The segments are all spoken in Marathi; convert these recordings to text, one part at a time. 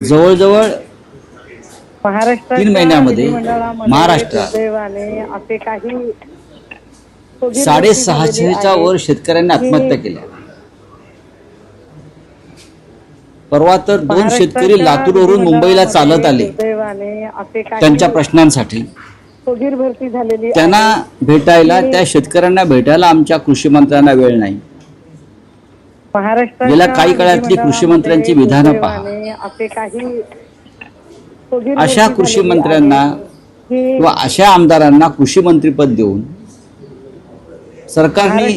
जवळजवळ महाराष्ट्र 3 महिन्यामध्ये महाराष्ट्रात असे काही 650च्या वर शेतकऱ्यांनी आत्महत्या केल्या। परवा तर 2 शेतकरी लातूरवरून मुंबईला चालत आले त्यांच्या प्रश्नांसाठी। त्यांना भेटायला, त्या शेतकऱ्यांना भेटायला आमच्या कृषी मंत्र्यांना वेळ नाही। गेल्या काही काळातली कृषी मंत्र्यांची विधानं पहा। अशा कृषी मंत्र्यांना किंवा अशा आमदारांना कृषी मंत्रीपद देऊन सरकारने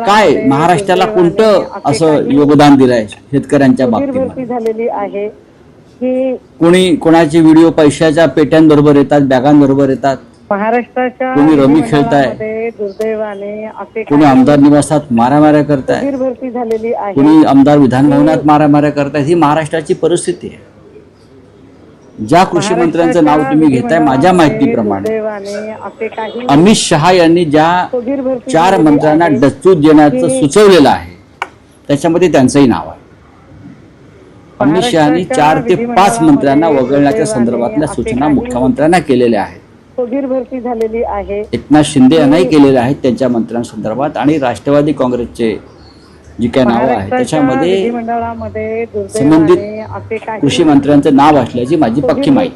काय महाराष्ट्राला कोणतं असं योगदान दिलंय शेतकऱ्यांच्या बाबतीत? कोणी कोणाचे व्हिडिओ पैशाच्या पेट्यांबरोबर येतात, बॅगांबरोबर येतात, कोणी रमी खेळताय, कोणी आमदार निवासात मारामाऱ्या करताय, कोणी आमदार विधान भवनात मारामाऱ्या करतायत। ही महाराष्ट्राची परिस्थिती आहे। ज्या कृषी मंत्र्यांचं नाव तुम्ही घेताय, माझ्या माहितीप्रमाणे अमित शहा यांनी ज्या 4 मंत्र्यांना डच्चू देण्याचं सुचवलेलं आहे त्याच्यामध्ये त्यांचंही नाव आहे। अमित शहानी 4 ते 5 मंत्र्यांना वगळण्याच्या संदर्भातल्या सूचना मुख्यमंत्र्यांना केलेल्या आहेत। एकनाथ शिंदे यांनाही केलेल्या आहेत त्यांच्या मंत्र्यांसंदर्भात, आणि राष्ट्रवादी काँग्रेसचे जी काही नाव आहे त्याच्यामध्ये संबंधित कृषी मंत्र्यांचं नाव असल्याची माझी पक्की माहिती।